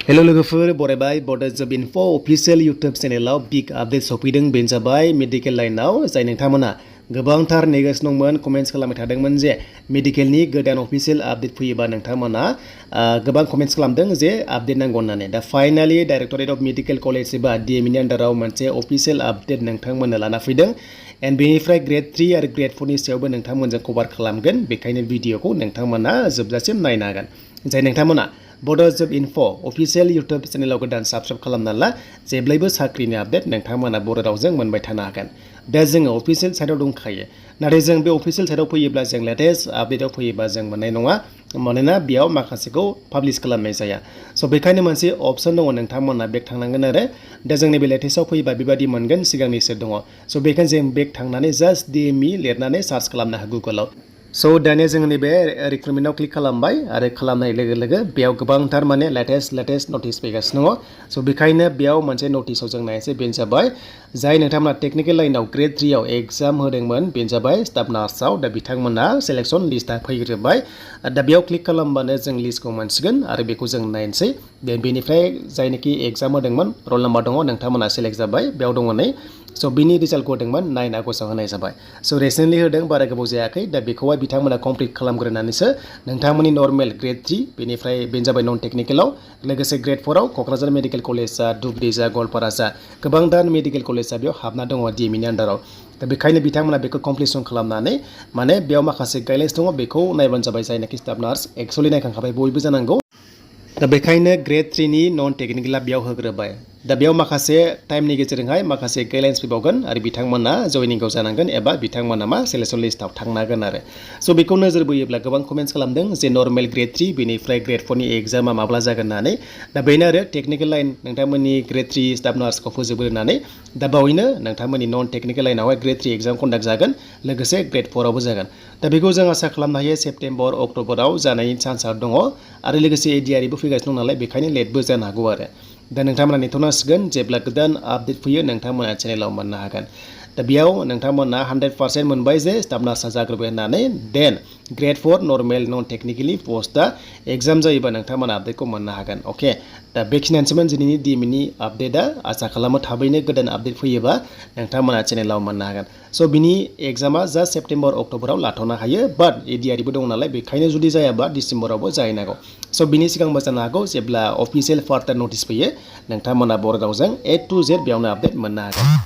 hello लोगोफोर बरायबाय बड जब info अफिशियेल YouTube चेनेलाव big update सफैदों बेनो जाबाय मेडिकेल लाइनाव जाय नोंथांमोना गोबांथार नेगासिनो दंमोन कमेन्ट्स खालामबाय थादोंमोन जे मेडिकेलनि गोदान अफिशियेल आपडेट फैयोबा नोंथांमोना गोबां कमेन्ट्स खालामदों जे आपडेट नांगौ होननानै दा finally directorate of medical college एबा DME नि आन्डाराव मोनसे अफिशियेल आपडेट नोंथांमोननो लाना फैदों एन्ड बेनिफ्राय Gr.3 आरो Gr.4 नि सायावबो नोंथांमोनजों कभार खालामगोन बेखायनो भिडिअखौ नोंथांमोना जोबजासिम नायनो हागोन जाय नोंथांमोना बड जब इनफो अफिशियेल इउटुब चेनेलाव गोदान साबस्क्राइब खालामना ला जेब्लायबो साख्रिनि आपडेट नोंथांमोना बर' रावजों मोनबाय थानो हागोन दा जोङो अफिशियेल साइटआव दंखायो नाथाय जों बे अफिशियेल साइटआव फैयोब्ला जों लेटेस्ट आपडेटआव फैयोबा जों मोननाय नङा मानोना बेयाव माखासेखौ पाब्लिश खालामनाय जाया स' बेखायनो मोनसे अपसन दङ नोंथांमोना बेक थांनांगोन आरो दा जोंनि बे लेटेस्टआव फैयोबा बेबायदि मोनगोन सिगांनिसो दङ स' बेखायनो जों बेक थांनानै जास्ट DME लिरनानै सार्च खालामनो हागोन गुगोलाव स' दानिया जोङो नैबे रिक्रुटमेन्टआव क्लिक खालामबाय आरो खालामनाय लोगो लोगो बेयाव गोबांथार माने लेटेस्ट नटिस फैगासिनो दङ स' बेखायनो बेयाव मोनसे नटिसआव जों नायनोसै बेनो जाबाय जाय नोंथांमोना टेक्निकेल लाइनाव Gr.3 आव एग्जाम होदोंमोन बेनो जाबाय स्टाफ नार्सआव दा बिथांमोना सेलेक्सन लिस्टआ फैग्रोबाय दा बेयाव क्लिक खालामबानो जों लिस्टखौ मोनसिगोन आरो बेखौ जों नायनोसै बेनिफ्राय जायनोखि एग्जाम होदोंमोन रल नाम्बार दङ नोंथांमोना सेलेक्ट जाबाय बेयाव दङ नै स' बिनि रिजाल्टखौ होदोंमोन 9 आगस्टआव होनाय जाबाय स' रिसेन्टलि होदों बारा गोबाव जायाखै दा बेखौहाय बिथांमोना कमप्लिट खालामग्रोनानैसो नोंथांमोननि नर्मेल Gr.3 बेनिफ्राय बेनो जाबाय नन टेक्निकेलाव लोगोसे Gr.4 आव क'क्राझार मेडिकेल कलेजआ धुबरी जा गवालपारा जा गोबांथार मेडिकेल कलेजआ बेयाव हाबना दङ DME नि आन्डाराव दा बेखायनो बिथांमोना बेखौ कमप्लिसन खालामनानै माने बेयाव माखासे गाइडलाइन्स दङ बेखौ नायबानो जाबाय जायनाखि स्टाफ नार्स एक्चुअलि नायखांखाबाय बयबो जानांगौ दा बेखायनो Gr.3 नि नन टेक्निकेला बेयाव होग्रोबाय दा बेयाव माखासे टाइमनि गेजेरजोंहाय माखासे गाइडलाइन्स फैबावगोन आरो बिथांमोना जयनिंआव जानांगोन एबा बिथांमोना मा सेलेक्सन लिस्टआव थांनांगोन आरो स' बेखौ नोजोर बोयोब्ला गोबां कमेन्ट्स खालामदों जे नर्मेल Gr.3 बेनिफ्राय Gr.4 नि एग्जामा माब्ला जागोन होननानै दा बेनो आरो टेक्निकेल लाइन नोंथांमोननि Gr.3 स्टाफ नार्सखौ फोजोबग्रोनानै दा बावैनो नोंथांमोननि नन टेक्निकेल लाइनावहाय Gr.3 एग्जाम कन्डाक्ट जागोन लोगोसे Gr.4 आवबो जागोन दा बेखौ जों आसा खालामनो हायो सेप्तेम्बर अक्ट'बराव जानायनि चान्सआ दङ आरो लोगोसे ADREबो फैगासिनो दं नालाय बेखायनो लेटबो जानो हागौ आरो दा नोंथांमोना नेथ'नांसिगोन जेब्ला गोदान आपडेट फैयो नोंथांमोना चेनेलाव मोननो हागोन दा बेयाव नोंथांमोना 100% मोनबाय जे स्टाफ नार्सआ जाग्रोबाय होननानै देन Gr.4 नर्मेल नन टेक्निकेलि पस्टआ एग्जाम जायोबा नोंथांमोना आपडेटखौ मोननो हागोन अके दा बेखिनियानोसैमोन दिनैनि DME नि आपडेटआ आसा खालामो थाबैनो गोदान आपडेट फैयोबा नोंथांमोना चेनेलाव मोननो हागोन स' बिनि एग्जामा जास्ट सेप्तेम्बर अक्ट'बराव लाथ'नो हायो बाट ADREबो दं नालाय बेखायनो जुदि जायाबा डिसेम्बरावबो जाहैनो हागौ स' बिनि सिगांबो जानो हागौ जेब्ला अफिसियेल फार्दार नटिस फैयो नोंथांमोना बर' रावजों A to Z बेयावनो आपडेट मोननो हागोन